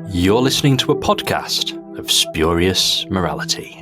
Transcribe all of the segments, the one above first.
You're listening to a podcast of spurious morality.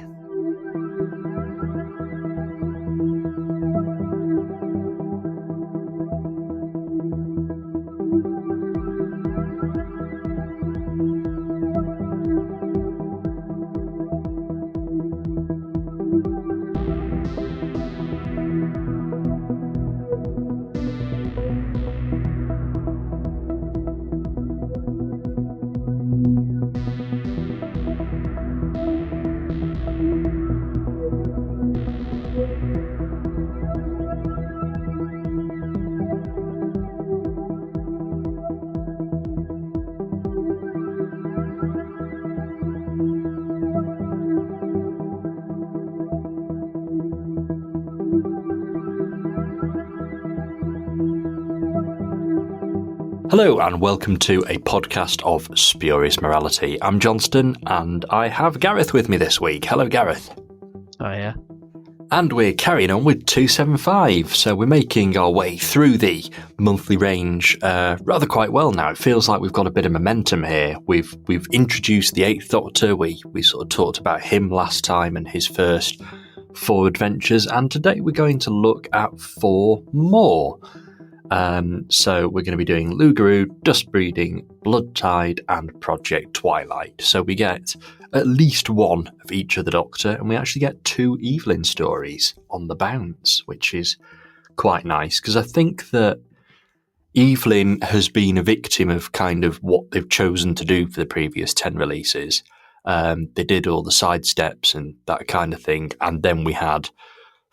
Hello and welcome to a podcast of Spurious Morality. I'm Johnstone and I have Gareth with me this week. Hello Gareth. Hiya. And we're carrying on with 275, so we're making our way through the monthly range rather quite well now. It feels like we've got a bit of momentum here. We've introduced the Eighth Doctor. We sort of talked about him last time and his first 4 adventures, and today we're going to look at 4 more. So we're going to be doing Lugaroo, Dustbreeding, Bloodtide, and Project Twilight. So we get at least 1 of each of the Doctor, and we actually get 2 Evelyn stories on the bounce, which is quite nice, because I think that Evelyn has been a victim of kind of what they've chosen to do for the previous 10 releases. They did all the sidesteps and that kind of thing, and then we had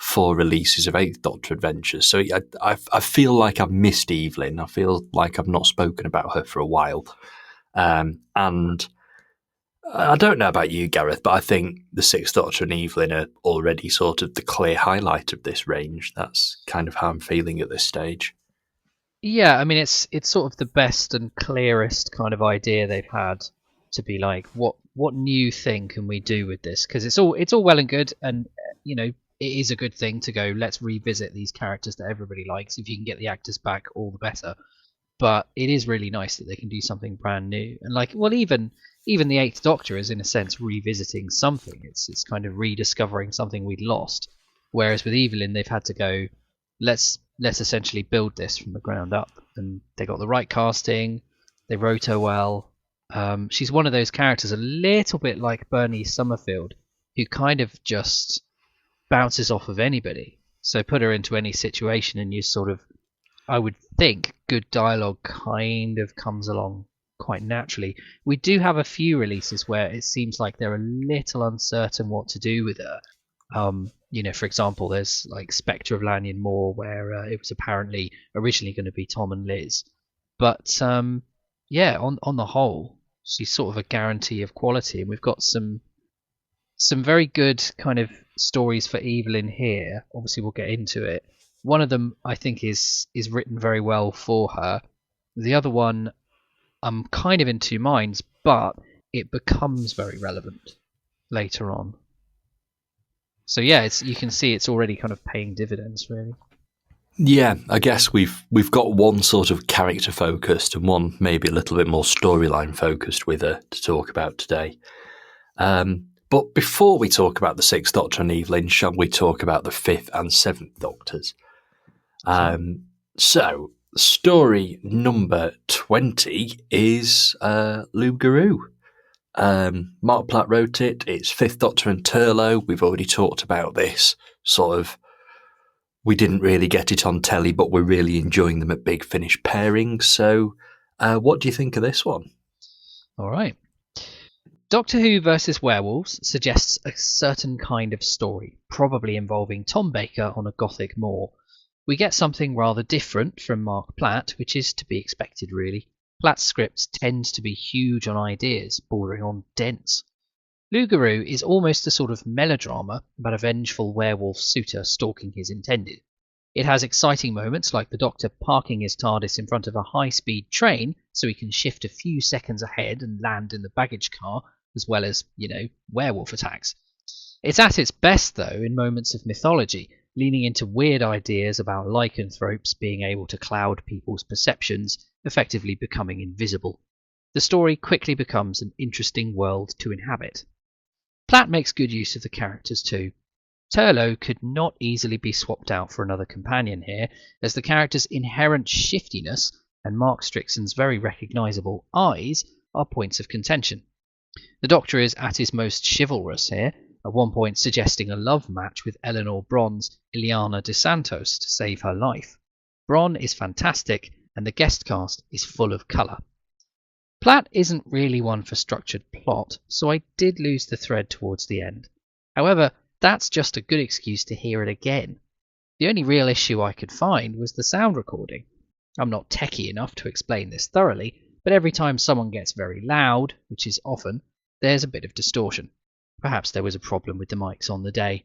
4 releases of Eighth Doctor adventures. So I feel like I've missed Evelyn. I feel like I've not spoken about her for a while. And I don't know about you, Gareth, but I think the Sixth Doctor and Evelyn are already sort of the clear highlight of this range. That's kind of how I'm feeling at this stage. Yeah, I mean it's sort of the best and clearest kind of idea they've had to be like, what new thing can we do with this? Because it's all well and good, and you know, it is a good thing to go, let's revisit these characters that everybody likes. If you can get the actors back, all the better. But it is really nice that they can do something brand new. And like, well, even the Eighth Doctor is in a sense revisiting something. It's kind of rediscovering something we'd lost. Whereas with Evelyn, they've had to go, let's essentially build this from the ground up. And they got the right casting. They wrote her well. She's one of those characters a little bit like Bernice Summerfield, who kind of just bounces off of anybody. So put her into any situation and you sort of, I would think, good dialogue kind of comes along quite naturally. We do have a few releases where it seems like they're a little uncertain what to do with her. You know, for example, there's like Spectre of Lanyon Moor, where it was apparently originally going to be Tom and Liz. But yeah, on the whole, she's sort of a guarantee of quality, and we've got some very good kind of stories for Evelyn here. Obviously, we'll get into it. One of them, I think, is written very well for her. The other one, I'm kind of in 2 minds, but it becomes very relevant later on. So yeah, you can see it's already kind of paying dividends, really. Yeah, I guess we've got one sort of character focused and one maybe a little bit more storyline focused with her to talk about today. But before we talk about the Sixth Doctor and Evelyn, shall we talk about the Fifth and Seventh Doctors? So, story number 20 is Lugaroo. Mark Platt wrote it. It's Fifth Doctor and Turlough. We've already talked about this. Sort of, we didn't really get it on telly, but we're really enjoying them at Big Finish pairings. So, what do you think of this one? All right. Doctor Who versus Werewolves suggests a certain kind of story, probably involving Tom Baker on a Gothic moor. We get something rather different from Mark Platt, which is to be expected, really. Platt's scripts tend to be huge on ideas, bordering on dense. Lugaroo is almost a sort of melodrama about a vengeful werewolf suitor stalking his intended. It has exciting moments like the Doctor parking his TARDIS in front of a high-speed train so he can shift a few seconds ahead and land in the baggage car, as well as, werewolf attacks. It's at its best, though, in moments of mythology, leaning into weird ideas about lycanthropes being able to cloud people's perceptions, effectively becoming invisible. The story quickly becomes an interesting world to inhabit. Platt makes good use of the characters too. Turlough could not easily be swapped out for another companion here, as the character's inherent shiftiness and Mark Strickson's very recognisable eyes are points of contention. The Doctor is at his most chivalrous here, at one point suggesting a love match with Eleanor Bron's Ileana de Santos to save her life. Bron is fantastic, and the guest cast is full of colour. Platt isn't really one for structured plot, so I did lose the thread towards the end. However, that's just a good excuse to hear it again. The only real issue I could find was the sound recording. I'm not techie enough to explain this thoroughly, but every time someone gets very loud, which is often, there's a bit of distortion. Perhaps there was a problem with the mics on the day.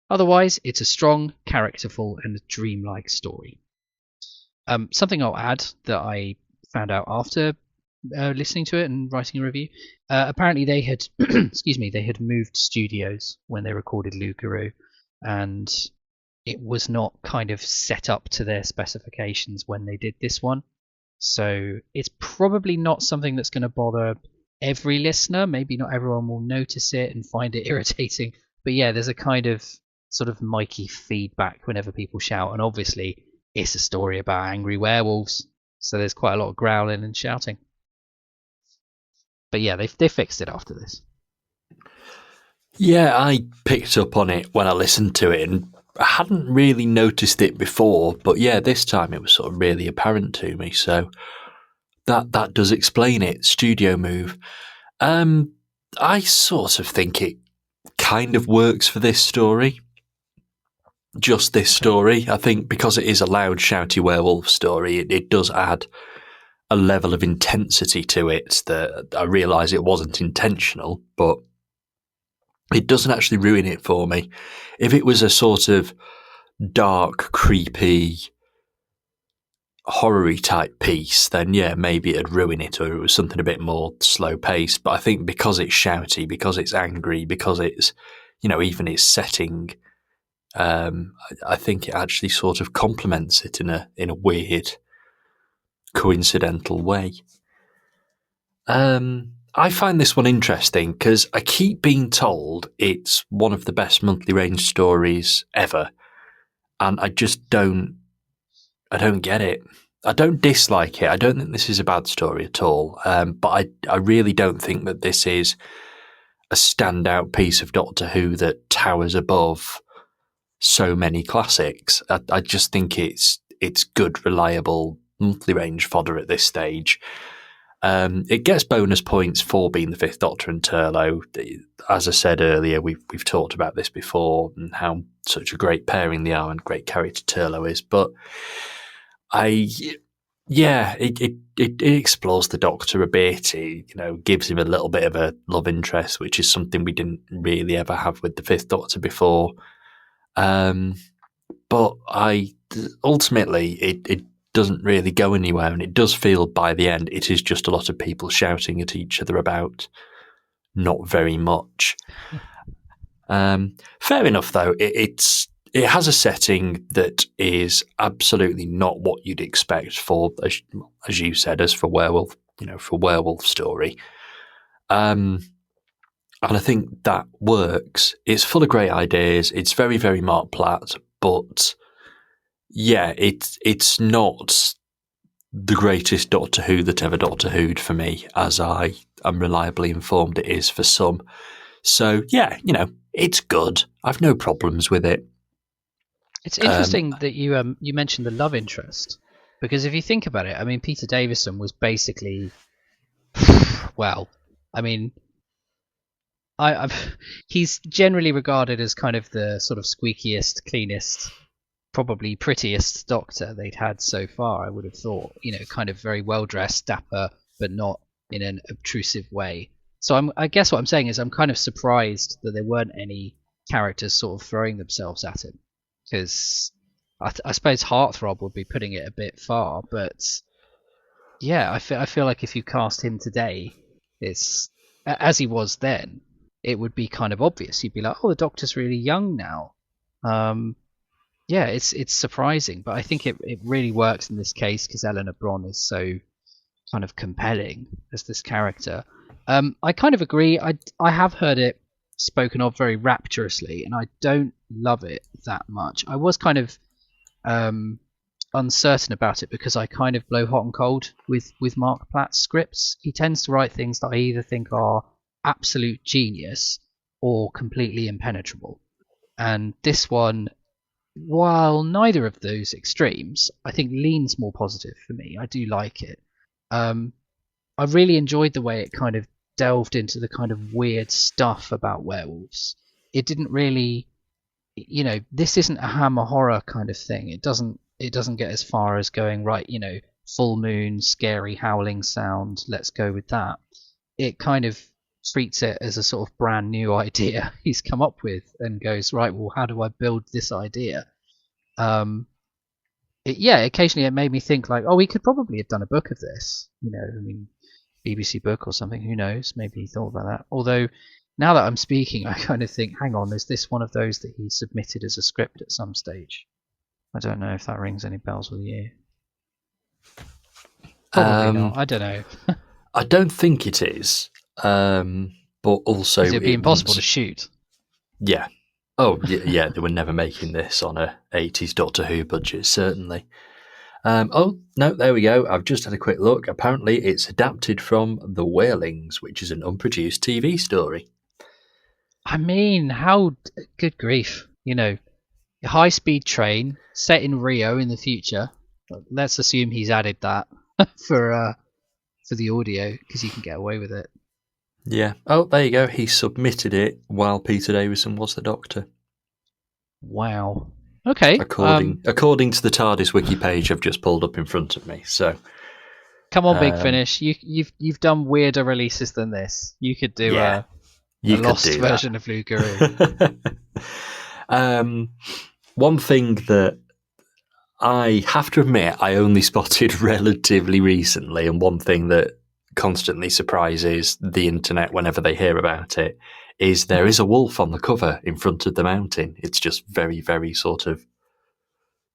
Otherwise, it's a strong, characterful, and dreamlike story. Something I'll add that I found out after listening to it and writing a review. Apparently they had they had moved studios when they recorded Lugaroo, and it was not kind of set up to their specifications when they did this one. So it's probably not something that's going to bother every listener. Maybe not everyone will notice it and find it irritating. But yeah, there's a kind of sort of micy feedback whenever people shout, and obviously it's a story about angry werewolves, so there's quite a lot of growling and shouting. But yeah, they fixed it after this. Yeah, I picked up on it when I listened to it, and I hadn't really noticed it before, but yeah, this time it was sort of really apparent to me, so that does explain it. Studio move. I sort of think it kind of works for this story. Just this story. I think because it is a loud, shouty werewolf story, it does add a level of intensity to it that I realise it wasn't intentional, but it doesn't actually ruin it for me. If it was a sort of dark, creepy, horror-y type piece, then yeah, maybe it'd ruin it, or it was something a bit more slow-paced. But I think because it's shouty, because it's angry, because it's, even its setting, I think it actually sort of complements it in a weird, coincidental way. I find this one interesting because I keep being told it's one of the best monthly range stories ever, and I just don't get it. I don't dislike it. I don't think this is a bad story at all, but I really don't think that this is a standout piece of Doctor Who that towers above so many classics. I just think it's good, reliable monthly range fodder at this stage. It gets bonus points for being the Fifth Doctor and Turlough. As I said earlier, we've talked about this before and how such a great pairing they are and great character Turlough is. But it explores the Doctor a bit. It, gives him a little bit of a love interest, which is something we didn't really ever have with the Fifth Doctor before. But ultimately it doesn't really go anywhere, and it does feel by the end it is just a lot of people shouting at each other about not very much. Fair enough, though. It has a setting that is absolutely not what you'd expect for, as you said, as for werewolf, for werewolf story. And I think that works. It's full of great ideas. It's very, very Mark Platt, but yeah, it's not the greatest Doctor Who that ever Doctor Who'd for me, as I am reliably informed it is for some. So yeah, it's good. I've no problems with it. It's interesting that you mentioned the love interest, because if you think about it, I mean, Peter Davison was basically, well, I mean, he's generally regarded as kind of the sort of squeakiest, cleanest, probably prettiest Doctor they'd had so far, I would have thought. Kind of very well dressed, dapper, but not in an obtrusive way. So I guess what I'm saying is I'm kind of surprised that there weren't any characters sort of throwing themselves at him, because I suppose Heartthrob would be putting it a bit far, but yeah, I feel like if you cast him today, it's as he was then, it would be kind of obvious. You'd be like, oh, the Doctor's really young now. Yeah, it's surprising, but I think it really works in this case because Eleanor Bron is so kind of compelling as this character. I kind of agree. I have heard it spoken of very rapturously, and I don't love it that much. I was kind of uncertain about it because I kind of blow hot and cold with Mark Platt's scripts. He tends to write things that I either think are absolute genius or completely impenetrable. And this one, while neither of those extremes, I think leans more positive for me. I do like it. I really enjoyed the way it kind of delved into the kind of weird stuff about werewolves. It didn't really, this isn't a Hammer horror kind of thing. It doesn't get as far as going, right, full moon, scary howling sound, let's go with that. It kind of treats it as a sort of brand new idea he's come up with and goes, right, well, how do I build this idea? Occasionally it made me think like, oh, we could probably have done a book of this, BBC book or something, who knows, maybe he thought about that. Although now that I'm speaking, I kind of think, hang on, is this one of those that he submitted as a script at some stage? I don't know if that rings any bells with you. Probably not. I don't know. I don't think it is. But also, it'd be impossible to shoot. Yeah. Oh, yeah. They were never making this on a 80s Doctor Who budget, certainly. Oh no, there we go. I've just had a quick look. Apparently, it's adapted from The Whalings, which is an unproduced TV story. I mean, how good grief, a high-speed train set in Rio in the future. Let's assume he's added that for the audio because you can get away with it. Yeah. Oh, there you go. He submitted it while Peter Davison was the Doctor. Wow. Okay. According to the TARDIS wiki page I've just pulled up in front of me. So, come on, Big Finish. You've done weirder releases than this. You could do a lost version of Lou Guru. One thing that I have to admit I only spotted relatively recently, and one thing that constantly surprises the internet whenever they hear about it, is there is a wolf on the cover in front of the mountain. It's just very, very sort of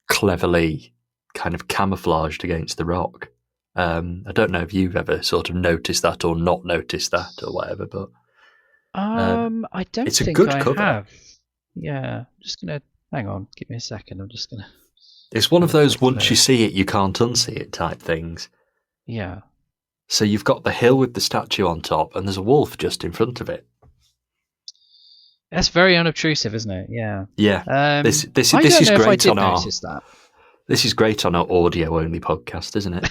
cleverly kind of camouflaged against the rock. I don't know if you've ever sort of noticed that or not noticed that or whatever, but I don't it's a think good I cover. have. Yeah, I'm just gonna hang on. Give me a second. I'm just gonna. It's one of those once you see it, you can't unsee it type things. Yeah. So you've got the hill with the statue on top, and there's a wolf just in front of it. That's very unobtrusive, isn't it? Yeah. Yeah. This is great on our. This is great on our audio only podcast, isn't it?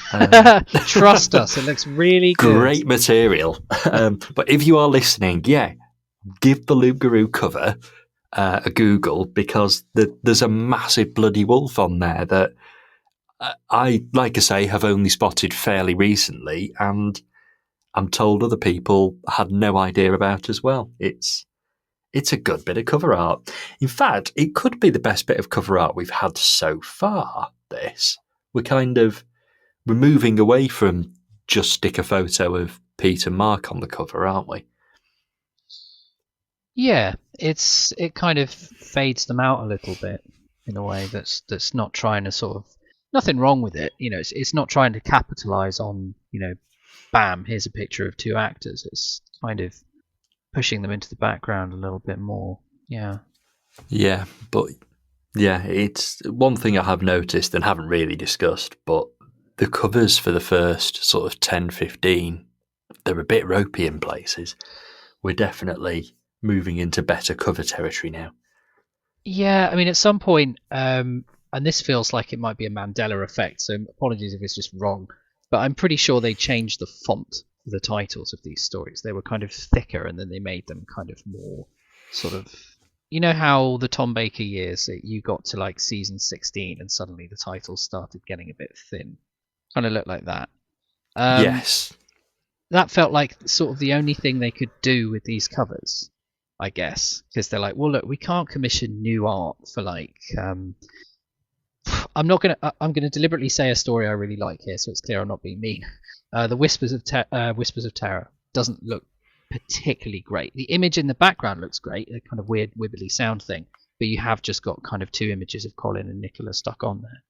Trust us, it looks really good. Great material. But if you are listening, give the Loop Guru cover a Google, because there's a massive bloody wolf on there that I, like I say, have only spotted fairly recently, and I'm told other people had no idea about as well. It's a good bit of cover art. In fact, it could be the best bit of cover art we've had so far, this. We're moving away from just stick a photo of Pete and Mark on the cover, aren't we? Yeah, it kind of fades them out a little bit in a way that's not trying to sort of, nothing wrong with it. It's not trying to capitalize on, bam, here's a picture of two actors. It's kind of pushing them into the background a little bit more. Yeah. Yeah, but it's one thing I have noticed and haven't really discussed, but the covers for the first sort of 10, 15, they're a bit ropey in places. We're definitely moving into better cover territory now. Yeah, I mean, at some point, and this feels like it might be a Mandela effect, so apologies if it's just wrong, but I'm pretty sure they changed the font for the titles of these stories. They were kind of thicker, and then they made them kind of more sort of, how the Tom Baker years, you got to like season 16 and suddenly the titles started getting a bit thin. Kind of looked like that. Yes. That felt like sort of the only thing they could do with these covers, I guess, because they're like, well, look, we can't commission new art for like. I'm gonna deliberately say a story I really like here, so it's clear I'm not being mean. The Whispers of Terror doesn't look particularly great. The image in the background looks great, a kind of weird wibbly sound thing, but you have just got kind of two images of Colin and Nicola stuck on there.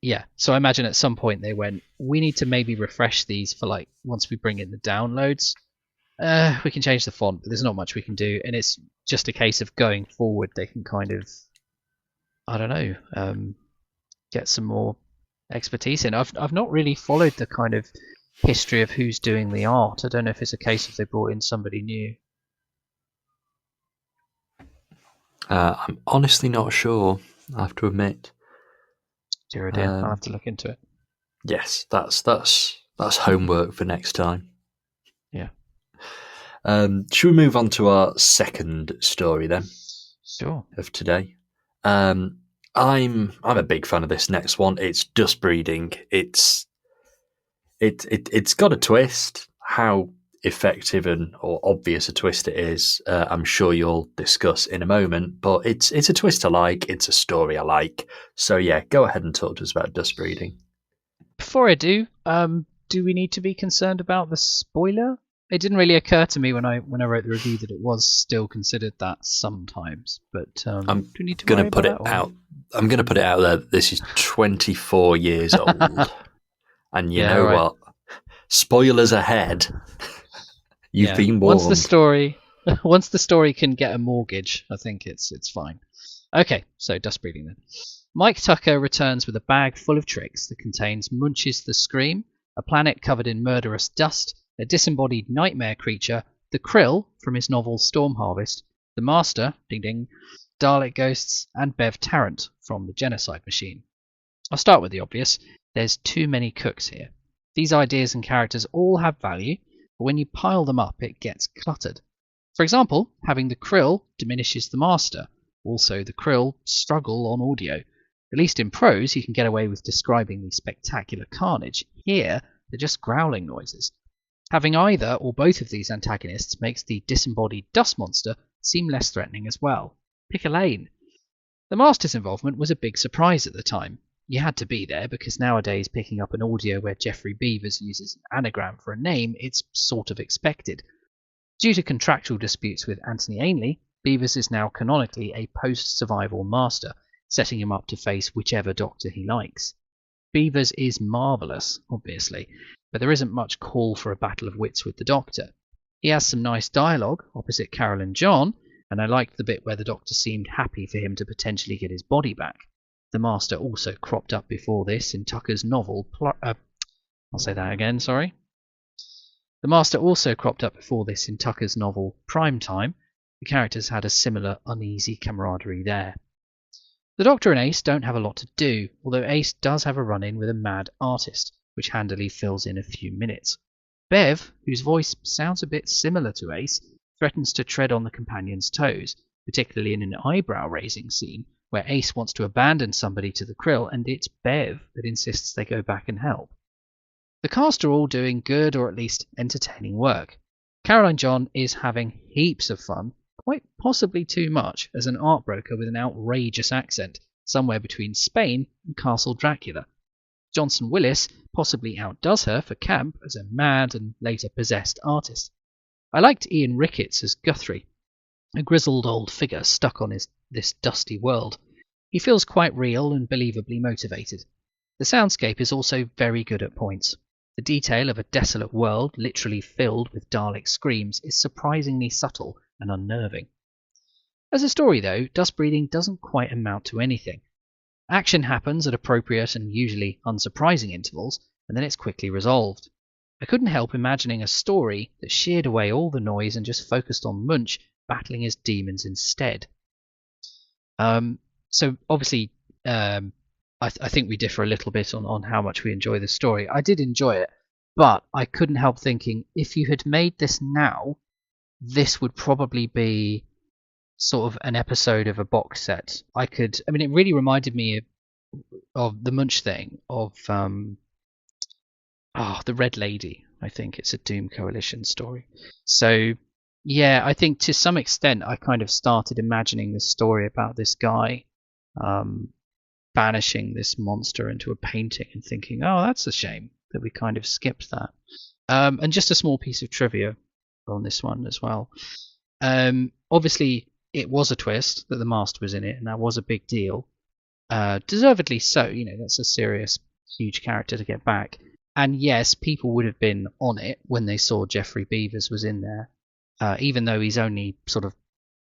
yeah, so I imagine at some point they went, we need to maybe refresh these for like once we bring in the downloads. We can change the font, but there's not much we can do, and it's just a case of going forward. They can kind of, I don't know, get some more expertise in. I've not really followed the kind of history of who's doing the art. I don't know if it's a case of they brought in somebody new. I'm honestly not sure, I have to admit. Dear, oh dear, I'll have to look into it. Yes, that's homework for next time. Yeah. Should we move on to our second story then? Sure. Of today. I'm a big fan of this next one. It's dust breeding. It's got a twist. How effective or obvious a twist it is, I'm sure you'll discuss in a moment. But it's a twist I like. It's a story I like. So yeah, go ahead and talk to us about dust breeding. Before I do we need to be concerned about the spoiler? It didn't really occur to me when I wrote the review that it was still considered that sometimes. But I'm do we need to going worry to put about it that, or? out. I'm going to put it out there. This is 24 years old, and you know what? Spoilers ahead. You've been warned. Once the story can get a mortgage, I think it's fine. Okay, so dust breeding then. Mike Tucker returns with a bag full of tricks that contains Munch's the Scream, a planet covered in murderous dust, a disembodied nightmare creature, the Krill from his novel Storm Harvest, the Master, ding ding, Dalek ghosts, and Bev Tarrant from the Genocide Machine. I'll start with the obvious. There's too many cooks here. These ideas and characters all have value, but when you pile them up, it gets cluttered. For example, having the Krill diminishes the Master. Also, the Krill struggle on audio. At least in prose, you can get away with describing the spectacular carnage. Here, they're just growling noises. Having either or both of these antagonists makes the disembodied dust monster seem less threatening as well. Pick a lane. The Master's involvement was a big surprise at the time. You had to be there because nowadays picking up an audio where Jeffrey Beavers uses an anagram for a name, it's sort of expected. Due to contractual disputes with Anthony Ainley, Beavers is now canonically a post-survival Master, setting him up to face whichever Doctor he likes. Beavers is marvellous, obviously, but there isn't much call for a battle of wits with the Doctor. He has some nice dialogue opposite Carol and John, and I liked the bit where the Doctor seemed happy for him to potentially get his body back. The Master also cropped up before this in Tucker's novel. I'll say that again, sorry. The Master also cropped up before this in Tucker's novel Prime Time. The characters had a similar uneasy camaraderie there. The Doctor and Ace don't have a lot to do, although Ace does have a run-in with a mad artist, which handily fills in a few minutes. Bev, whose voice sounds a bit similar to Ace, threatens to tread on the companion's toes, particularly in an eyebrow-raising scene where Ace wants to abandon somebody to the Krill, and it's Bev that insists they go back and help. The cast are all doing good or at least entertaining work. Caroline John is having heaps of fun, quite possibly too much, as an art broker with an outrageous accent, somewhere between Spain and Castle Dracula. Johnson Willis possibly outdoes her for camp as a mad and later possessed artist. I liked Ian Ricketts as Guthrie, a grizzled old figure stuck on this dusty world. He feels quite real and believably motivated. The soundscape is also very good at points. The detail of a desolate world literally filled with Dalek screams is surprisingly subtle and unnerving. As a story, though, dust breeding doesn't quite amount to anything. Action happens at appropriate and usually unsurprising intervals, and then it's quickly resolved. I couldn't help imagining a story that sheared away all the noise and just focused on Munch battling his demons instead. So obviously, I think we differ a little bit on how much we enjoy the story. I did enjoy it, but I couldn't help thinking if you had made this now, this would probably be sort of an episode of a box set. It really reminded me of the Munch thing, of the Red Lady. I think it's a Doom Coalition story. So yeah, I think to some extent I kind of started imagining the story about this guy banishing this monster into a painting and thinking, oh, that's a shame that we kind of skipped that. And just a small piece of trivia on this one as well. Obviously, it was a twist that the Master was in it, and that was a big deal. deservedly so. That's a serious, huge character to get back. And yes, people would have been on it when they saw Geoffrey Beevers was in there, even though he's only sort of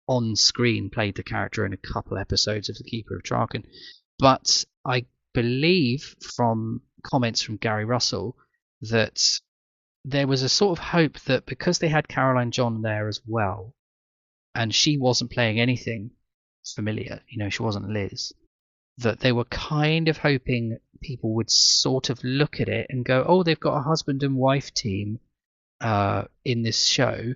on screen played the character in a couple episodes of The Keeper of Traken. But I believe from comments from Gary Russell that there was a sort of hope that because they had Caroline John there as well, and she wasn't playing anything familiar, she wasn't Liz, that they were kind of hoping people would sort of look at it and go, oh, they've got a husband and wife team in this show.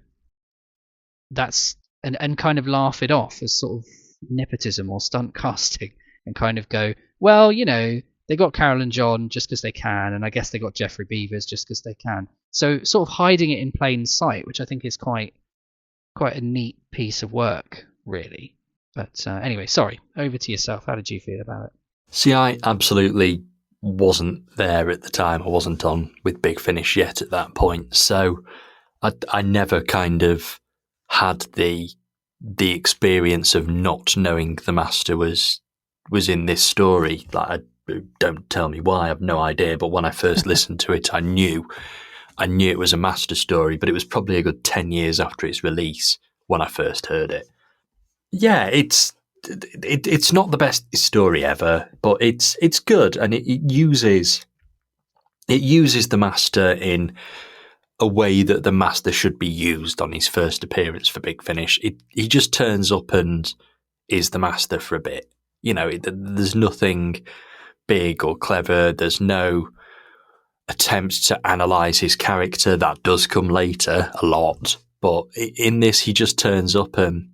That's and kind of laugh it off as sort of nepotism or stunt casting, and kind of go, well, they got Carol and John just because they can, and I guess they got Geoffrey Beevers just because they can. So sort of hiding it in plain sight, which I think is quite a neat piece of work, really. But anyway, sorry, over to yourself. How did you feel about it? See, I absolutely wasn't there at the time. I wasn't on with Big Finish yet at that point, so I never kind of had the experience of not knowing the Master was in this story. Like, don't tell me why, I have no idea. But when I first listened to it, I knew it was a Master story. But it was probably a good 10 years after its release when I first heard it. Yeah, it's not the best story ever, but it's good, and it uses the Master in a way that the Master should be used on his first appearance for Big Finish. He just turns up and is the Master for a bit. There's nothing big or clever. There's no attempt to analyse his character. That does come later a lot. But in this, he just turns up and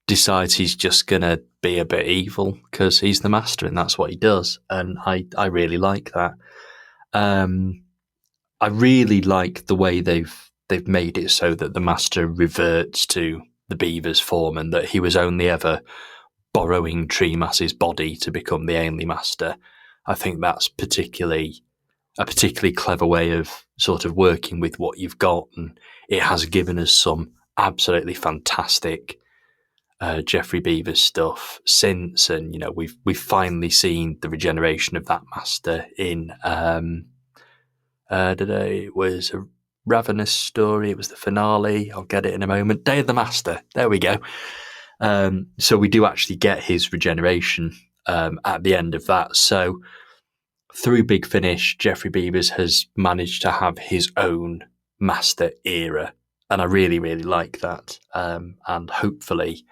decides he's just going to be a bit evil because he's the Master and that's what he does. And I really like that. I really like the way they've made it so that the Master reverts to the Beaver's form and that he was only ever borrowing Treemass's body to become the Ainley Master. I think that's a particularly clever way of sort of working with what you've got, and it has given us some absolutely fantastic Geoffrey Beevers stuff since, and we've finally seen the regeneration of that Master in it was a Ravenous story. It was the finale. I'll get it in a moment. Day of the Master. There we go. So we do actually get his regeneration at the end of that. So through Big Finish, Geoffrey Beevers has managed to have his own Master era, and I really, really like that. And hopefully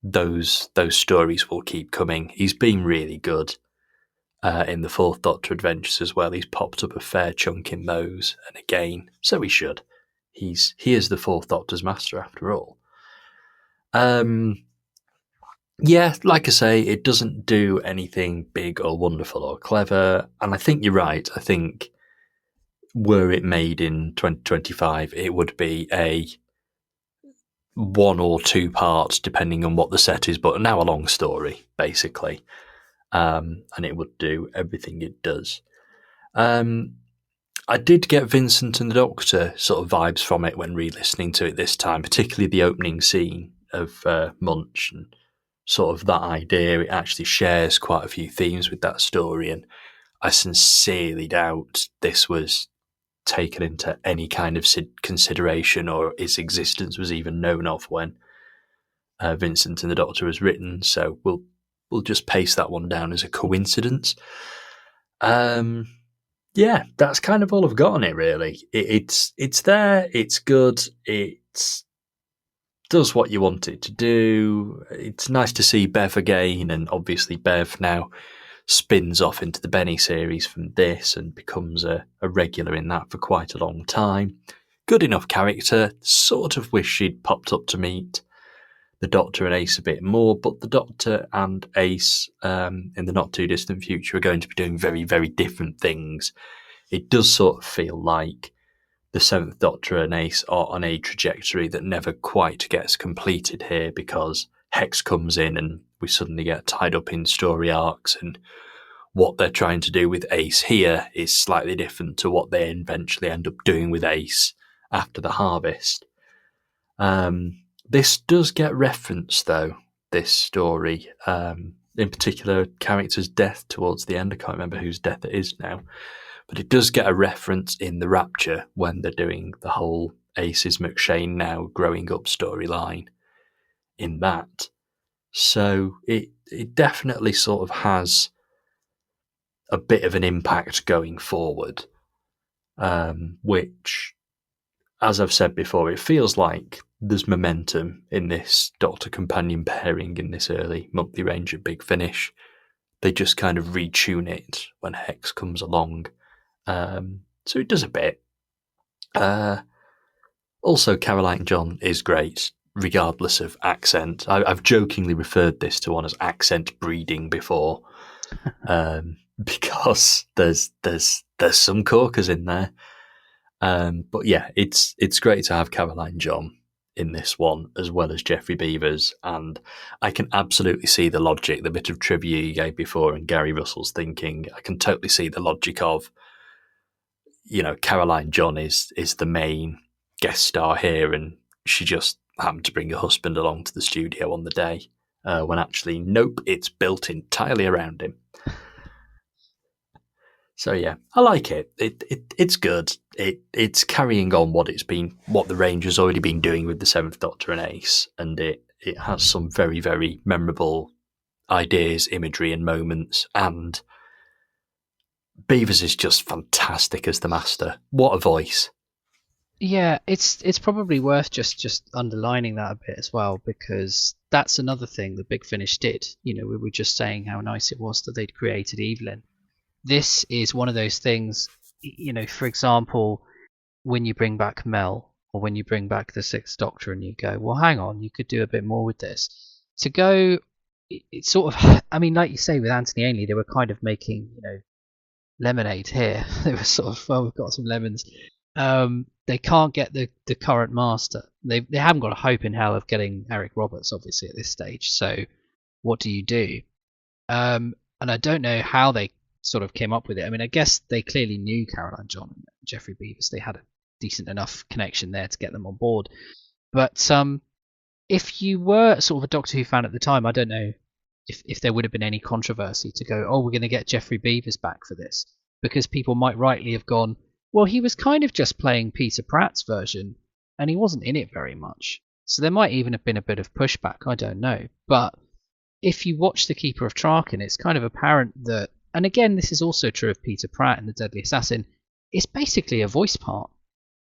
those stories will keep coming. He's been really good in the Fourth Doctor Adventures as well. He's popped up a fair chunk in those, and again, so he should. He is the Fourth Doctor's Master after all. Yeah, like I say, it doesn't do anything big or wonderful or clever, and I think you're right. I think were it made in 2025, it would be a 1 or 2 parts, depending on what the set is, but now a long story, basically. And it would do everything it does. I did get Vincent and the Doctor sort of vibes from it when re-listening to it this time, particularly the opening scene of Munch and sort of that idea. It actually shares quite a few themes with that story, and I sincerely doubt this was taken into any kind of consideration or its existence was even known of when Vincent and the Doctor was written. So we'll just paste that one down as a coincidence. Yeah, that's kind of all I've got on it, really. It's there, it's good, it does what you want it to do. It's nice to see Bev again, and obviously Bev now spins off into the Benny series from this and becomes a regular in that for quite a long time. Good enough character, sort of wish she'd popped up to meet the Doctor and Ace a bit more, but the Doctor and Ace in the not too distant future are going to be doing very, very different things. It does sort of feel like the Seventh Doctor and Ace are on a trajectory that never quite gets completed here, because Hex comes in and we suddenly get tied up in story arcs, and what they're trying to do with Ace here is slightly different to what they eventually end up doing with Ace after the Harvest. This does get referenced, though, this story. in particular character's death towards the end. I can't remember whose death it is now, but it does get a reference in The Rapture when they're doing the whole Aces McShane now growing up storyline in that. So it definitely sort of has a bit of an impact going forward, which, as I've said before, it feels like there's momentum in this Doctor Companion pairing in this early monthly range of Big Finish. They just kind of retune it when Hex comes along. So it does a bit. Also, Caroline John is great, regardless of accent. I've jokingly referred this to one as accent breeding before, because there's some corkers in there. But yeah, it's great to have Caroline John in this one, as well as Jeffrey Beavers, and I can absolutely see the logic, the bit of trivia you gave before and Gary Russell's thinking. I can totally see the logic of, Caroline John is the main guest star here, and she just happened to bring her husband along to the studio on the day, when actually, nope, it's built entirely around him. So yeah, I like it. It's good. It's carrying on what the range has already been doing with the Seventh Doctor and Ace, and it has some very, very memorable ideas, imagery, and moments. And Beavers is just fantastic as the Master. What a voice! Yeah, it's probably worth just underlining that a bit as well, because that's another thing that Big Finish did. We were just saying how nice it was that they'd created Evelyn. This is one of those things, for example, when you bring back Mel, or when you bring back the Sixth Doctor and you go, well, hang on, you could do a bit more with this. To go, it's sort of, I mean, like you say, with Anthony Ainley, they were kind of making, lemonade here. They were sort of, well, we've got some lemons. They can't get the current master. They haven't got a hope in hell of getting Eric Roberts, obviously, at this stage. So what do you do? And I don't know how they sort of came up with it. I mean, I guess they clearly knew Caroline John and Jeffrey Beavers. They had a decent enough connection there to get them on board. But if you were sort of a Doctor Who fan at the time, I don't know if there would have been any controversy to go, oh, we're going to get Jeffrey Beavers back for this, because people might rightly have gone, well, he was kind of just playing Peter Pratt's version, and he wasn't in it very much. So there might even have been a bit of pushback, I don't know. But if you watch The Keeper of Traken, it's kind of apparent that, and again, this is also true of Peter Pratt and The Deadly Assassin, it's basically a voice part.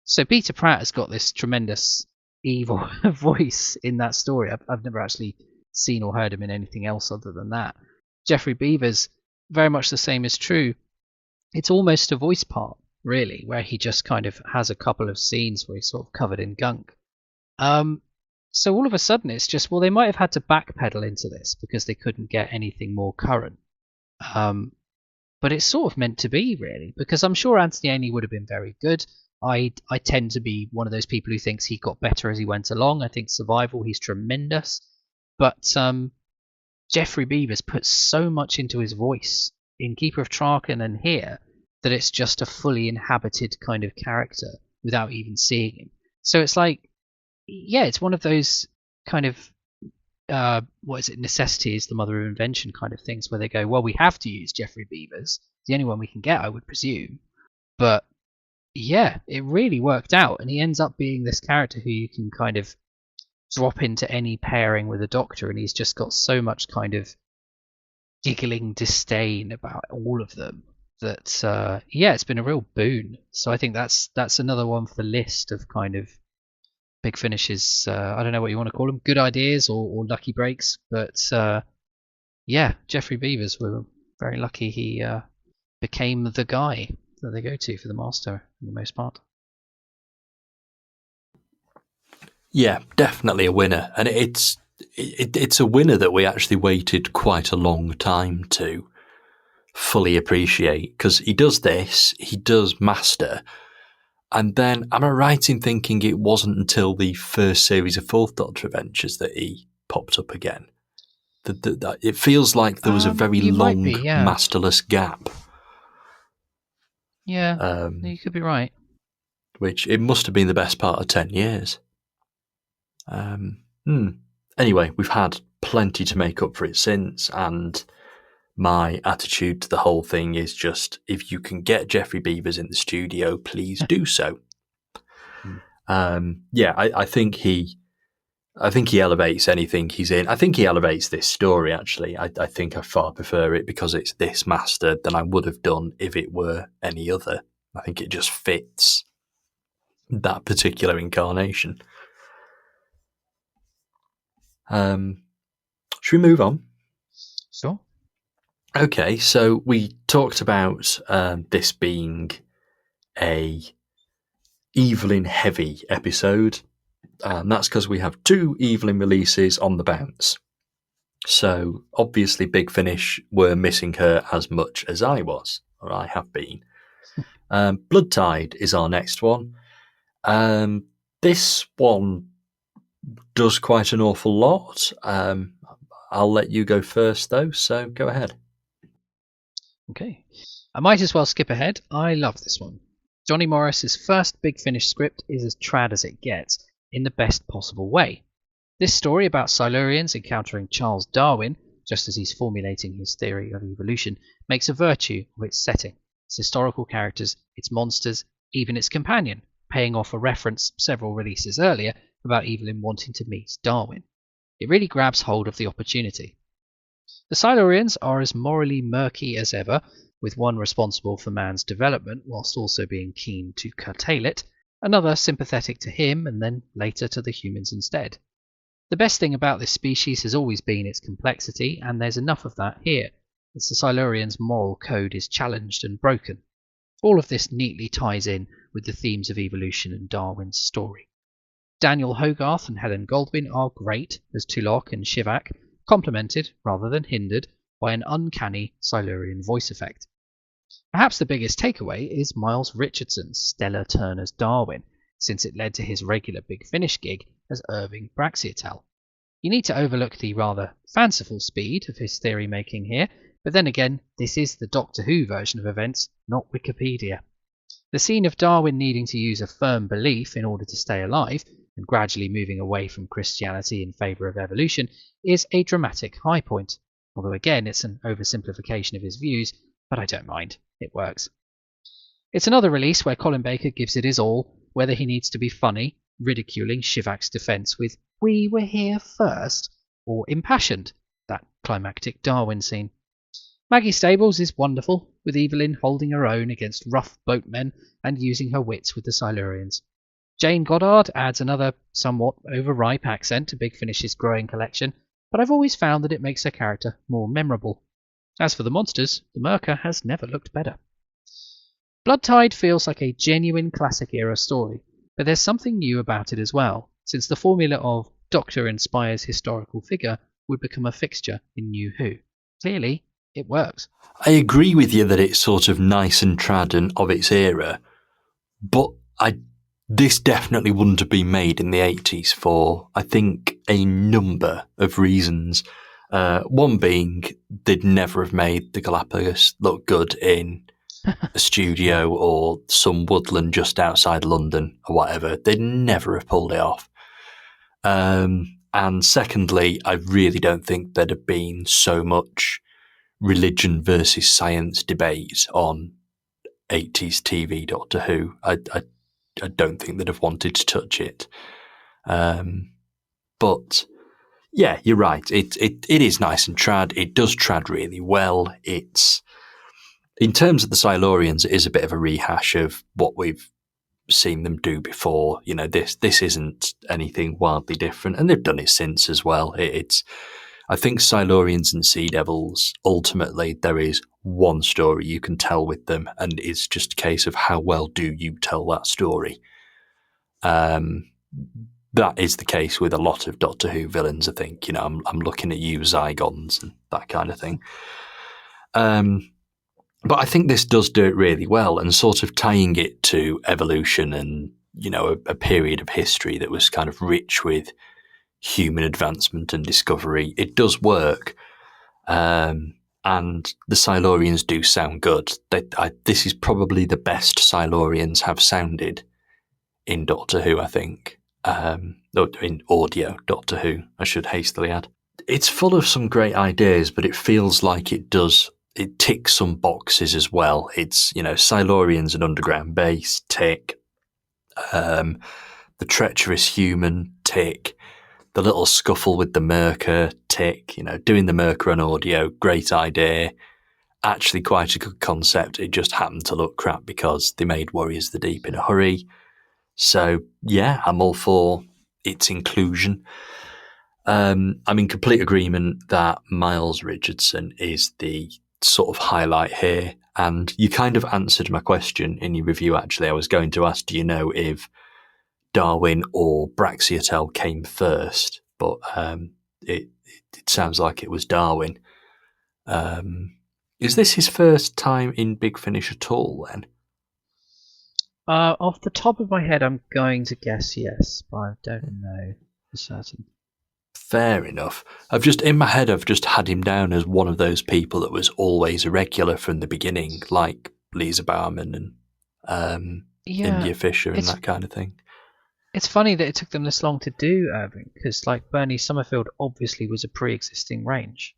So Peter Pratt has got this tremendous evil voice in that story. I've never actually seen or heard him in anything else other than that. Jeffrey Beavers, very much the same is true. It's almost a voice part, really, where he just kind of has a couple of scenes where he's sort of covered in gunk. So all of a sudden it's just, well, they might have had to backpedal into this because they couldn't get anything more current. But it's sort of meant to be, really, because I'm sure Anthony Ainley would have been very good. I tend to be one of those people who thinks he got better as he went along. I think Survival, he's tremendous. But Jeffrey Beavers puts so much into his voice in Keeper of Traken and here that it's just a fully inhabited kind of character without even seeing him. So it's like, yeah, it's one of those kind of necessity is the mother of invention kind of things, where they go, well, we have to use Jeffrey Beavers. The only one we can get, I would presume. But yeah, it really worked out, and he ends up being this character who you can kind of drop into any pairing with a Doctor, and he's just got so much kind of giggling disdain about all of them that yeah, it's been a real boon. So I think that's another one for the list of kind of Big Finishes. I don't know what you want to call them, good ideas or lucky breaks, but yeah, Jeffrey Beavers, we were very lucky he became the guy that they go to for the Master for the most part. Yeah, definitely a winner, and it's a winner that we actually waited quite a long time to fully appreciate, because he does this, he does Master, and then am I right in thinking it wasn't until the first series of Fourth Doctor Adventures that he popped up again? That it feels like there was a very long masterless gap. Yeah, you could be right. Which it must have been the best part of 10 years. anyway, we've had plenty to make up for it since, and my attitude to the whole thing is just, if you can get Jeffrey Beavers in the studio, please do so. I think he elevates anything he's in. I think he elevates this story, actually. I think I far prefer it because it's this master than I would have done if it were any other. I think it just fits that particular incarnation. Should we move on? Sure. Okay, so we talked about this being a Evelyn-heavy episode, and that's because we have 2 Evelyn releases on the bounce. So, obviously, Big Finish were missing her as much as I was, or I have been. Blood Tide is our next one. This one does quite an awful lot. I'll let you go first, though, so go ahead. Okay. I might as well skip ahead. I love this one. Johnny Morris's first Big Finish script is as trad as it gets, in the best possible way. This story about Silurians encountering Charles Darwin, just as he's formulating his theory of evolution, makes a virtue of its setting, its historical characters, its monsters, even its companion, paying off a reference several releases earlier about Evelyn wanting to meet Darwin. It really grabs hold of the opportunity. The Silurians are as morally murky as ever, with one responsible for man's development whilst also being keen to curtail it, another sympathetic to him and then later to the humans instead. The best thing about this species has always been its complexity, and there's enough of that here, as the Silurians' moral code is challenged and broken. All of this neatly ties in with the themes of evolution and Darwin's story. Daniel Hogarth and Helen Goldwyn are great as Tulloch and Shivak, complemented rather than hindered by an uncanny Silurian voice effect. Perhaps the biggest takeaway is Miles Richardson's stellar turn as Darwin, since it led to his regular Big Finish gig as Irving Braxiatel. You need to overlook the rather fanciful speed of his theory making here, but then again, this is the Doctor Who version of events, not Wikipedia. The scene of Darwin needing to use a firm belief in order to stay alive, and gradually moving away from Christianity in favour of evolution, is a dramatic high point, although again it's an oversimplification of his views, but I don't mind, it works. It's another release where Colin Baker gives it his all, whether he needs to be funny, ridiculing Shivak's defence with "we were here first," or impassioned, that climactic Darwin scene. Maggie Stables is wonderful, with Evelyn holding her own against rough boatmen and using her wits with the Silurians. Jane Goddard adds another somewhat overripe accent to Big Finish's growing collection, but I've always found that it makes her character more memorable. As for the monsters, the Myrka has never looked better. Blood Tide feels like a genuine classic-era story, but there's something new about it as well, since the formula of Doctor inspires historical figure would become a fixture in New Who. Clearly, it works. I agree with you that it's sort of nice and trad and of its era, but this definitely wouldn't have been made in the 80s for, I think, a number of reasons. One being, they'd never have made the Galapagos look good in a studio or some woodland just outside London or whatever. They'd never have pulled it off. And secondly, I really don't think there'd have been so much religion versus science debate on 80s TV Doctor Who. I don't think they'd have wanted to touch it. But yeah, you're right. It is nice and trad. It does trad really well. It's, in terms of the Silurians, it is a bit of a rehash of what we've seen them do before. You know, this isn't anything wildly different, and they've done it since as well. I think Silurians and Sea Devils, ultimately, there is one story you can tell with them, and it's just a case of how well do you tell that story. That is the case with a lot of Doctor Who villains, I think. You know, I'm looking at you, Zygons, and that kind of thing. But I think this does do it really well, and sort of tying it to evolution and, you know, a period of history that was kind of rich with human advancement and discovery. It does work. And the Silurians do sound good. This is probably the best Silurians have sounded in Doctor Who, I think. in audio Doctor Who, I should hastily add. It's full of some great ideas, but it feels like it ticks some boxes as well. It's, Silurians and underground base, tick. The treacherous human, tick. The little scuffle with the Myrka, tick. Doing the Myrka on audio, great idea. Actually quite a good concept. It just happened to look crap because they made Warriors of the Deep in a hurry. So, yeah, I'm all for its inclusion. I'm in complete agreement that Miles Richardson is the sort of highlight here. And you kind of answered my question in your review, actually. I was going to ask, do you know if Darwin or Braxiatel came first? But it sounds like it was Darwin. Is this his first time in Big Finish at all, then? Off the top of my head, I'm going to guess yes, but I don't know for certain. Fair enough. I've just had him down as one of those people that was always a regular from the beginning, like Lisa Bowerman and India Fisher and that kind of thing. It's funny that it took them this long to do Irving, because like Bernie Summerfield obviously was a pre-existing range.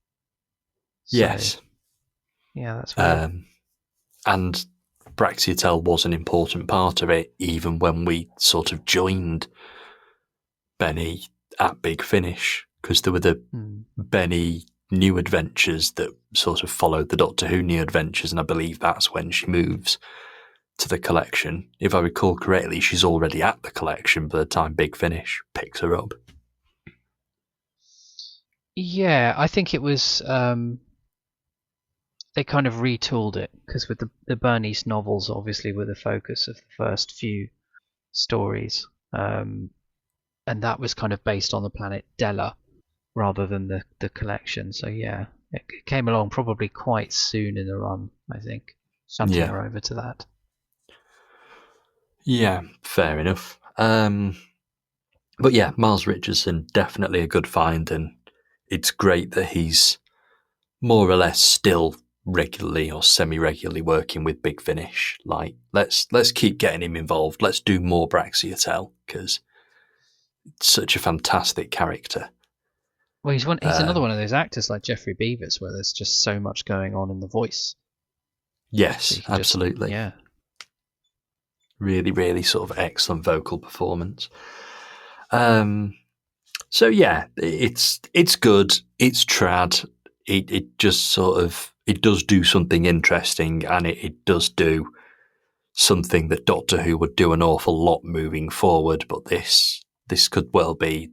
So, yes. Yeah, that's weird. And Braxiatel was an important part of it, even when we sort of joined Benny at Big Finish, because there were the Benny New Adventures that sort of followed the Doctor Who New Adventures, and I believe that's when she moves to the collection. If I recall correctly, she's already at the collection by the time Big Finish picks her up. Yeah, I think it was... they kind of retooled it, because with the Bernice novels obviously were the focus of the first few stories. And that was kind of based on the planet Della rather than the collection. So yeah, it came along probably quite soon in the run, I think, shunting her over to that. Yeah, fair enough. But yeah, Miles Richardson, definitely a good find, and it's great that he's more or less still regularly or semi-regularly working with Big Finish. Like, let's keep getting him involved. Let's do more Braxiatel, because it's such a fantastic character. Well, he's another one of those actors like Jeffrey Beavers, where there's just so much going on in the voice. Yes, absolutely. Yeah. Really, really sort of excellent vocal performance. So yeah, it's good. It's trad. It just sort of, it does do something interesting, and it does do something that Doctor Who would do an awful lot moving forward. But this could well be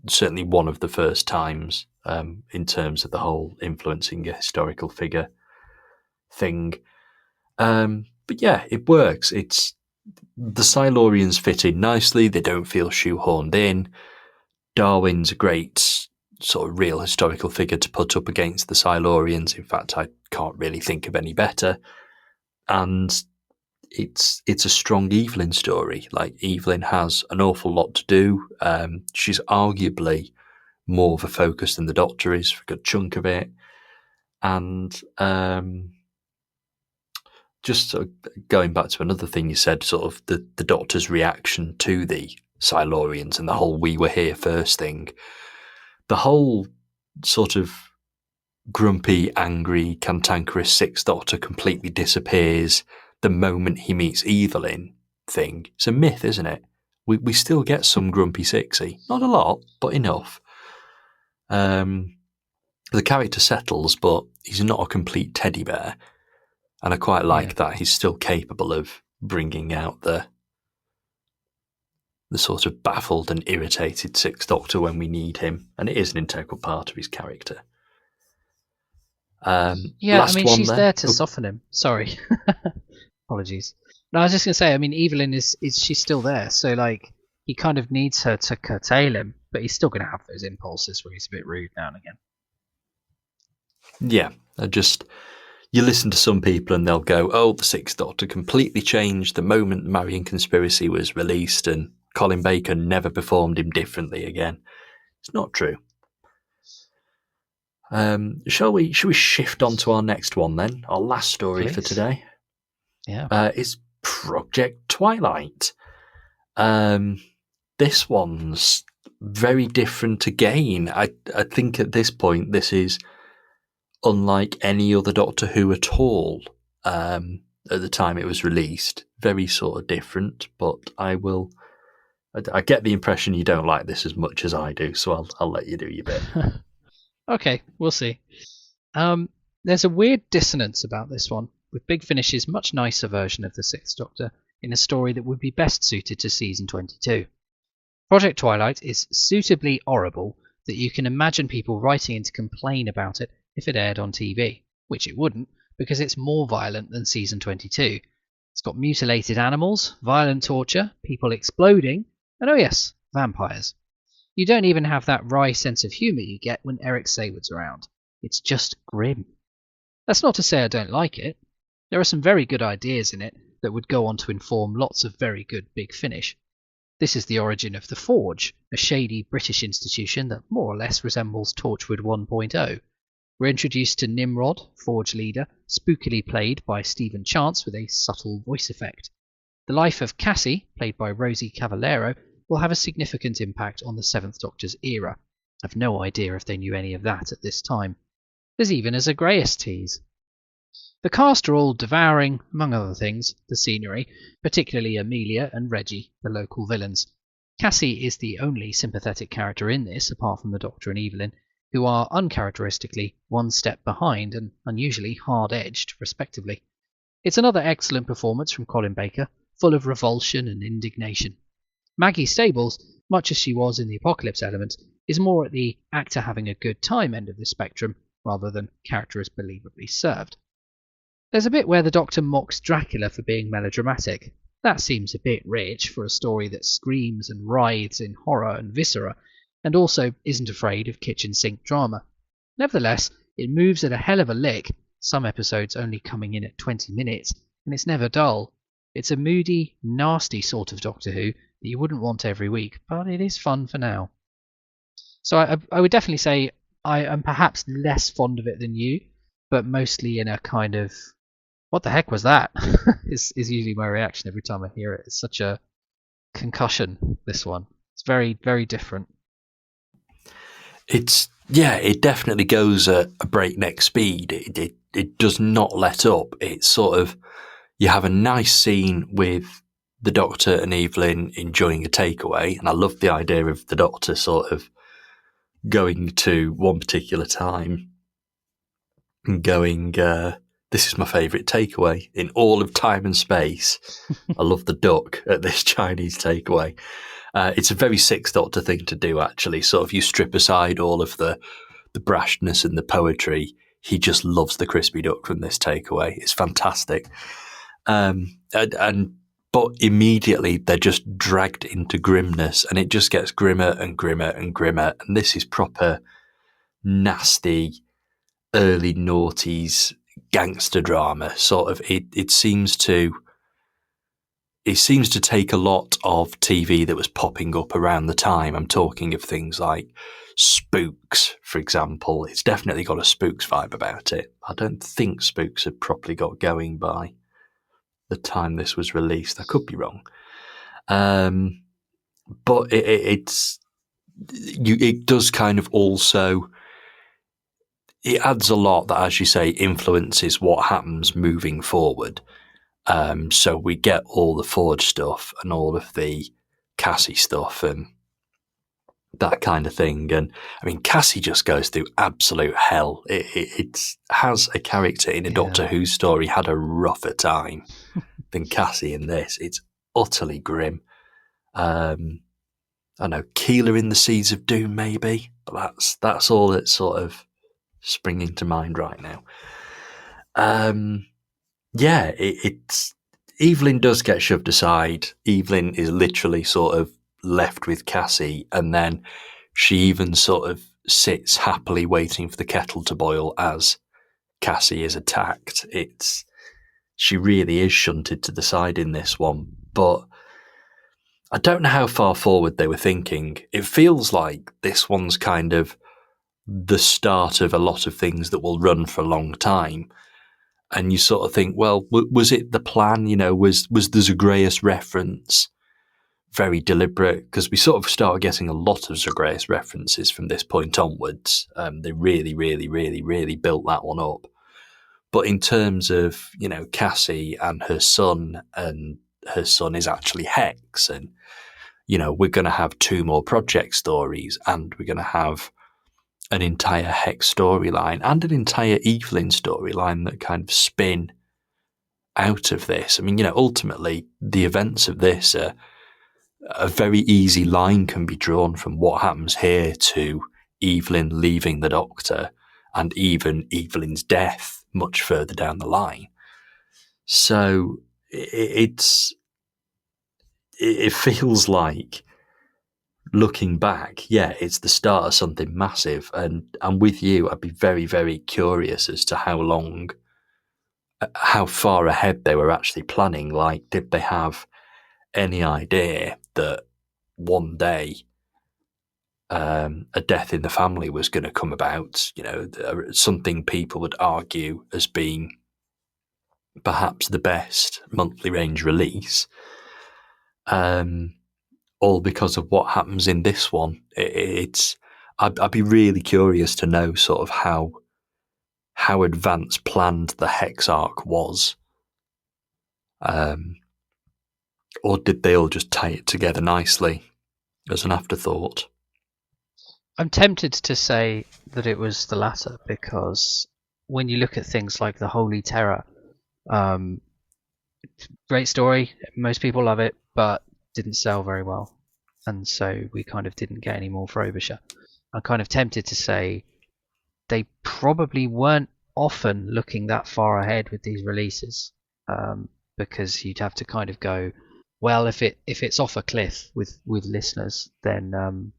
certainly one of the first times in terms of the whole influencing a historical figure thing. But yeah, it works. The Silurians fit in nicely. They don't feel shoehorned in. Darwin's a great sort of real historical figure to put up against the Silurians. In fact, I can't really think of any better. And it's a strong Evelyn story. Like, Evelyn has an awful lot to do. She's arguably more of a focus than the Doctor is for a good chunk of it. And just sort of going back to another thing you said, sort of the Doctor's reaction to the Silurians and the whole "we were here first" thing. The whole sort of grumpy, angry, cantankerous Sixth Doctor completely disappears the moment he meets Evelyn thing. It's a myth, isn't it? We still get some grumpy Sixie. Not a lot, but enough. The character settles, but he's not a complete teddy bear. And I quite like that he's still capable of bringing out the sort of baffled and irritated Sixth Doctor when we need him. And it is an integral part of his character. She's there to soften him. Sorry. Apologies. No, I was just going to say, I mean, Evelyn she's still there. So, like, he kind of needs her to curtail him, but he's still going to have those impulses where he's a bit rude now and again. Yeah, you listen to some people and they'll go, oh, the Sixth Doctor completely changed the moment the Marian Conspiracy was released and Colin Baker never performed him differently again. It's not true. Shall we shift on to our next one then? Our last story for today. Yeah. Is Project Twilight. This one's very different again. I think at this point this is unlike any other Doctor Who at all. At the time it was released, very sort of different. But I get the impression you don't like this as much as I do, so I'll let you do your bit. Okay, we'll see. There's a weird dissonance about this one, with Big Finish's much nicer version of the Sixth Doctor in a story that would be best suited to season 22. Project Twilight is suitably horrible that you can imagine people writing in to complain about it if it aired on TV, which it wouldn't, because it's more violent than season 22. It's got mutilated animals, violent torture, people exploding, and oh yes, vampires. You don't even have that wry sense of humour you get when Eric Sayward's around. It's just grim. That's not to say I don't like it. There are some very good ideas in it that would go on to inform lots of very good Big Finish. This is the origin of the Forge, a shady British institution that more or less resembles Torchwood 1.0. We're introduced to Nimrod, Forge leader, spookily played by Stephen Chance with a subtle voice effect. The life of Cassie, played by Rosie Cavallero, will have a significant impact on the Seventh Doctor's era. I've no idea if they knew any of that at this time. There's even a Zagreus tease. The cast are all devouring, among other things, the scenery, particularly Amelia and Reggie, the local villains. Cassie is the only sympathetic character in this, apart from the Doctor and Evelyn, who are uncharacteristically one step behind and unusually hard-edged, respectively. It's another excellent performance from Colin Baker, full of revulsion and indignation. Maggie Stables, much as she was in the Apocalypse element, is more at the actor having a good time end of the spectrum, rather than character as believably served. There's a bit where the Doctor mocks Dracula for being melodramatic. That seems a bit rich for a story that screams and writhes in horror and viscera, and also isn't afraid of kitchen sink drama. Nevertheless, it moves at a hell of a lick, some episodes only coming in at 20 minutes, and it's never dull. It's a moody, nasty sort of Doctor Who that you wouldn't want every week, but it is fun for now. So I would definitely say I am perhaps less fond of it than you, but mostly in a kind of, what the heck was that? is usually my reaction every time I hear it. It's such a concussion, this one. It's very, very different. It definitely goes at a breakneck speed. It does not let up. It's sort of, you have a nice scene with the Doctor and Evelyn enjoying a takeaway, and I love the idea of the Doctor sort of going to one particular time and going, this is my favourite takeaway in all of time and space. I love the duck at this Chinese takeaway. It's a very Sixth Doctor thing to do, actually. Sort of, you strip aside all of the brashness and the poetry. He just loves the crispy duck from this takeaway. It's fantastic. But immediately they're just dragged into grimness, and it just gets grimmer and grimmer and grimmer. And this is proper nasty early noughties gangster drama. Sort of, it seems to take a lot of TV that was popping up around the time. I'm talking of things like Spooks, for example. It's definitely got a Spooks vibe about it. I don't think Spooks had properly got going by the time this was released. I could be wrong. But it does kind of also, it adds a lot that, as you say, influences what happens moving forward. So we get all the Forge stuff and all of the Cassie stuff and that kind of thing. And I mean, Cassie just goes through absolute hell. It has a character in a Doctor Who story had a rougher time than Cassie in this. It's utterly grim. I know, Keeler in the Seeds of Doom, maybe, but that's all that's sort of springing to mind right now. It's Evelyn does get shoved aside. Evelyn is literally sort of left with Cassie, and then she even sort of sits happily waiting for the kettle to boil as Cassie is attacked. She really is shunted to the side in this one, but I don't know how far forward they were thinking. It feels like this one's kind of the start of a lot of things that will run for a long time. And you sort of think, well, was it the plan? You know, was the Zagreus reference very deliberate, because we sort of started getting a lot of Zagreus references from this point onwards. They really, really, really, really built that one up. But in terms of, Cassie and her son is actually Hex, and, we're going to have 2 more project stories, and we're going to have an entire Hex storyline and an entire Evelyn storyline that kind of spin out of this. I mean, ultimately, the events of this are a very easy line can be drawn from what happens here to Evelyn leaving the Doctor and even Evelyn's death much further down the line. So it feels like, looking back, it's the start of something massive. And with you, I'd be very, very curious as to how far ahead they were actually planning. Like, did they have any idea that one day a death in the family was going to come about? Something people would argue as being perhaps the best monthly range release, all because of what happens in this one. I'd be really curious to know sort of how advanced planned the Hex arc was. Or did they all just tie it together nicely as an afterthought? I'm tempted to say that it was the latter, because when you look at things like the Holy Terror, great story, most people love it, but didn't sell very well, and so we kind of didn't get any more Frobisher. I'm kind of tempted to say they probably weren't often looking that far ahead with these releases, because you'd have to kind of go, well, if it's off a cliff with listeners, then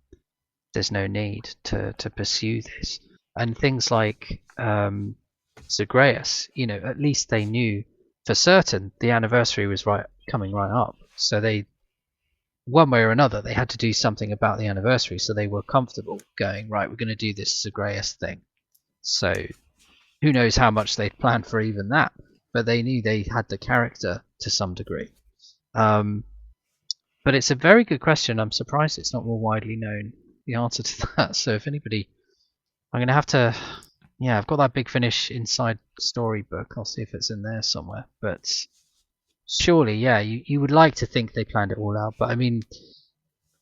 there's no need to pursue this. And things like Zagreus, at least they knew for certain the anniversary was coming right up, so they, one way or another, they had to do something about the anniversary, so they were comfortable going, right, we're going to do this Zagreus thing. So who knows how much they'd planned for even that, but they knew they had the character to some degree. But it's a very good question. I'm surprised it's not more widely known, the answer to that. So if anybody, I'm going to have to, I've got that Big Finish Inside storybook. I'll see if it's in there somewhere. But surely, you would like to think they planned it all out. But I mean,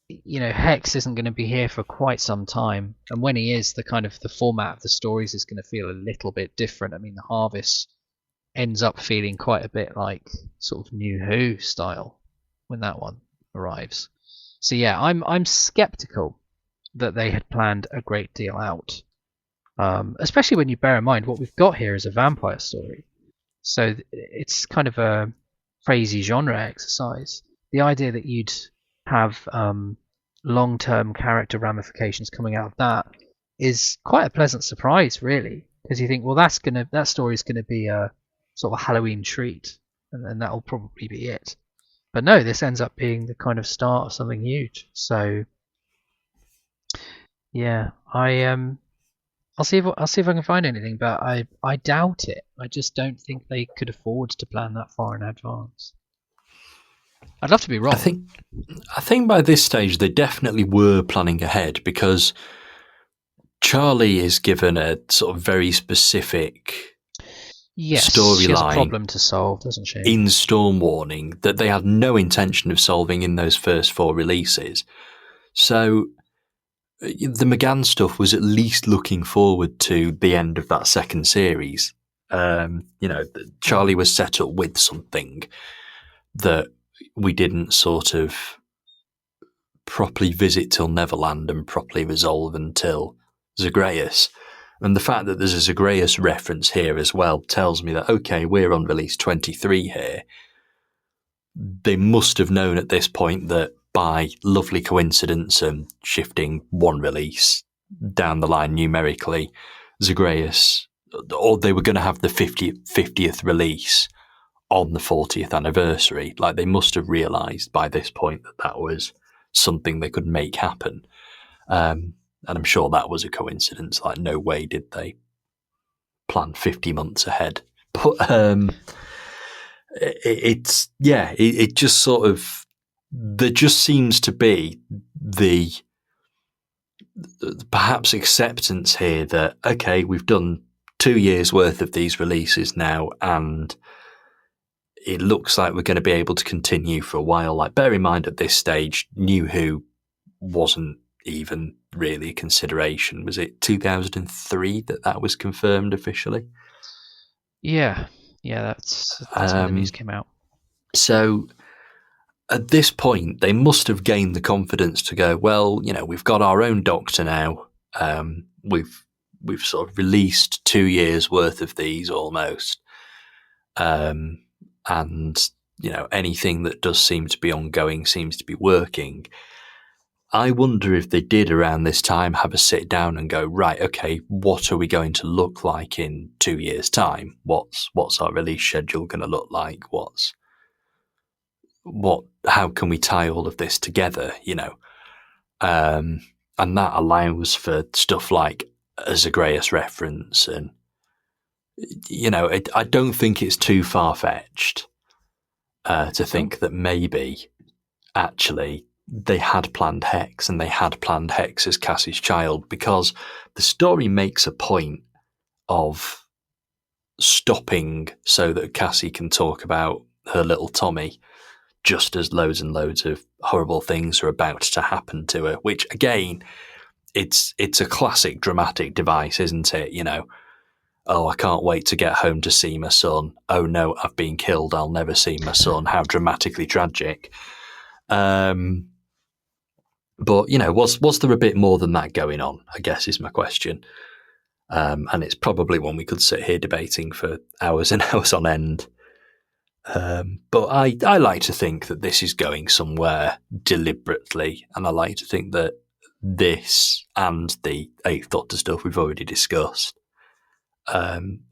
Hex isn't going to be here for quite some time. And when he is, the format of the stories is going to feel a little bit different. I mean, the Harvest ends up feeling quite a bit like sort of New Who style when that one arrives. So I'm skeptical that they had planned a great deal out, especially when you bear in mind what we've got here is a vampire story. So it's kind of a crazy genre exercise. The idea that you'd have long-term character ramifications coming out of that is quite a pleasant surprise, really, because you think, well, that story's gonna be a sort of a Halloween treat, and that'll probably be it. But no, this ends up being the kind of start of something huge. So I'll see if I can find anything, but I doubt it. I just don't think they could afford to plan that far in advance. I'd love to be wrong. I think by this stage they definitely were planning ahead, because Charlie is given a sort of very specific storyline. She has a problem to solve, doesn't she? In Storm Warning that they had no intention of solving in those first 4 releases. So the McGann stuff was at least looking forward to the end of that second series. Charlie was set up with something that we didn't sort of properly visit till Neverland and properly resolve until Zagreus. And the fact that there's a Zagreus reference here as well tells me that, okay, we're on release 23 here. They must have known at this point that by lovely coincidence and shifting one release down the line numerically, Zagreus, or they were going to have the 50th release on the 40th anniversary. Like, they must have realised by this point that was something they could make happen. And I'm sure that was a coincidence. Like, no way did they plan 50 months ahead. But it just sort of there just seems to be the perhaps acceptance here that, okay, we've done 2 years worth of these releases now, and it looks like we're going to be able to continue for a while. Like, bear in mind at this stage, New Who wasn't even really a consideration. Was it 2003 that was confirmed officially? Yeah, that's when the news came out. So at this point, they must have gained the confidence to go, well, we've got our own Doctor now. We've sort of released 2 years worth of these almost, and anything that does seem to be ongoing seems to be working. I wonder if they did around this time have a sit down and go, right, okay, what are we going to look like in 2 years' time? What's our release schedule going to look like? How can we tie all of this together? And that allows for stuff like a Zagreus reference, and I don't think it's too far fetched to think that maybe actually they had planned Hex, and they had planned Hex as Cassie's child, because the story makes a point of stopping so that Cassie can talk about her little Tommy, just as loads and loads of horrible things are about to happen to her, which again, it's a classic dramatic device, isn't it? Oh, I can't wait to get home to see my son. Oh no, I've been killed. I'll never see my son. How dramatically tragic. But, was there a bit more than that going on, I guess, is my question. And it's probably one we could sit here debating for hours and hours on end. But I like to think that this is going somewhere deliberately, and I like to think that this and the Eighth Doctor stuff we've already discussed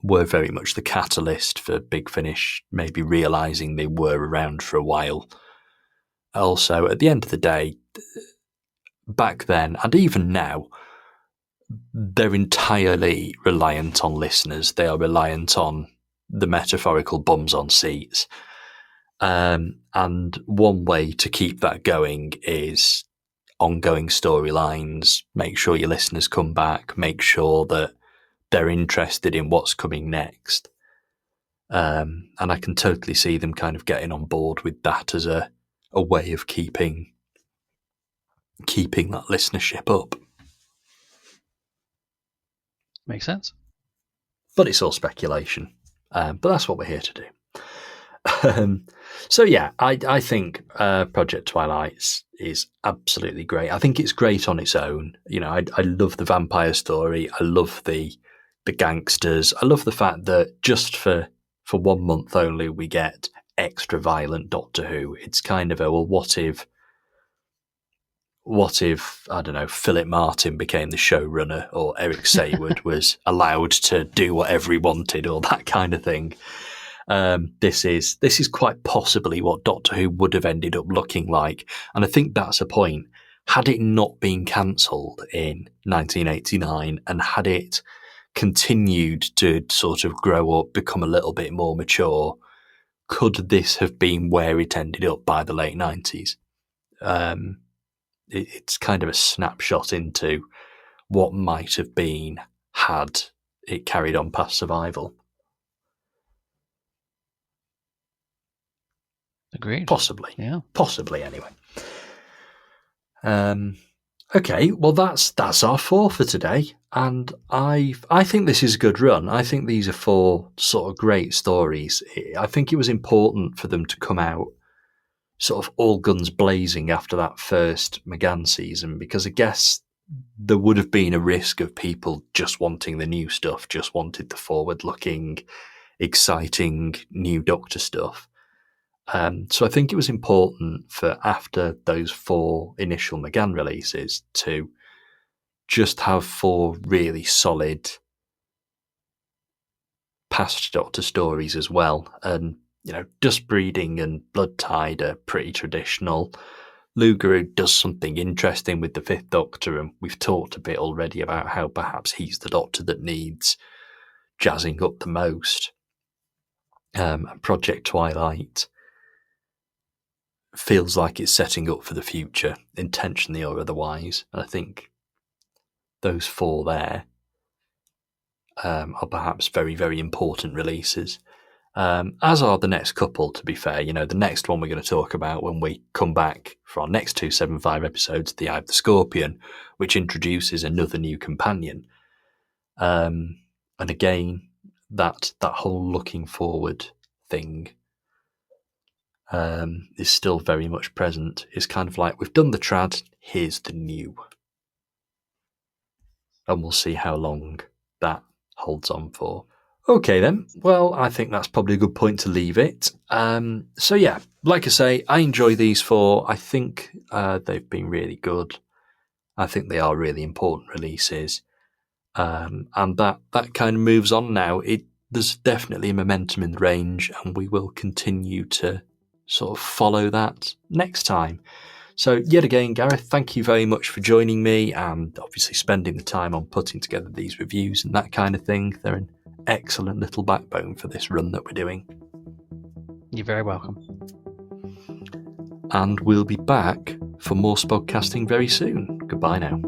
were very much the catalyst for Big Finish maybe realising they were around for a while. Also, at the end of the day, back then, and even now, they're entirely reliant on listeners. They are reliant on the metaphorical bums on seats. And one way to keep that going is ongoing storylines, make sure your listeners come back, make sure that they're interested in what's coming next. And I can totally see them kind of getting on board with that as a way of keeping that listenership up. Makes sense. But it's all speculation. But that's what we're here to do. So yeah, I think Project Twilight is absolutely great. I think it's great on its own. I love the vampire story. I love the gangsters. I love the fact that just for 1 month only we get extra violent Doctor Who. It's kind of what if I don't know, Philip Martin became the showrunner, or Eric Sayward was allowed to do whatever he wanted, or that kind of thing. This is quite possibly what Doctor Who would have ended up looking like, and I think that's a point. Had it not been cancelled in 1989, and had it continued to sort of grow up, become a little bit more mature, could this have been where it ended up by the late 90s? It's kind of a snapshot into what might have been had it carried on past Survival. Agreed. Possibly. Yeah. Possibly, anyway. Okay, well that's our 4 for today, and I think this is a good run. I think these are 4 sort of great stories. I think it was important for them to come out sort of all guns blazing after that first McGann season, because I guess there would have been a risk of people just wanting the new stuff, just wanted the forward-looking, exciting new Doctor stuff. So I think it was important for, after those 4 initial McGann releases, to just have 4 really solid past Doctor stories as well. And, Dust Breeding and Blood Tide are pretty traditional. Luger does something interesting with the 5th Doctor, and we've talked a bit already about how perhaps he's the Doctor that needs jazzing up the most. And Project Twilight feels like it's setting up for the future, intentionally or otherwise. And I think those 4 there are perhaps very, very important releases. As are the next couple, to be fair. The next one we're going to talk about when we come back for our next 275 episodes, The Eye of the Scorpion, which introduces another new companion. And again, that whole looking forward thing is still very much present. It's kind of like, we've done the trad, here's the new. And we'll see how long that holds on for. Okay then, well, I think that's probably a good point to leave it. So yeah, like I say, I enjoy these 4. I think they've been really good. I think they are really important releases. And that kind of moves on now. There's definitely a momentum in the range, and we will continue to sort of follow that next time. So yet again, Gareth, thank you very much for joining me and obviously spending the time on putting together these reviews and that kind of thing. They're an excellent little backbone for this run that we're doing. You're very welcome. And we'll be back for more spodcasting very soon. Goodbye now.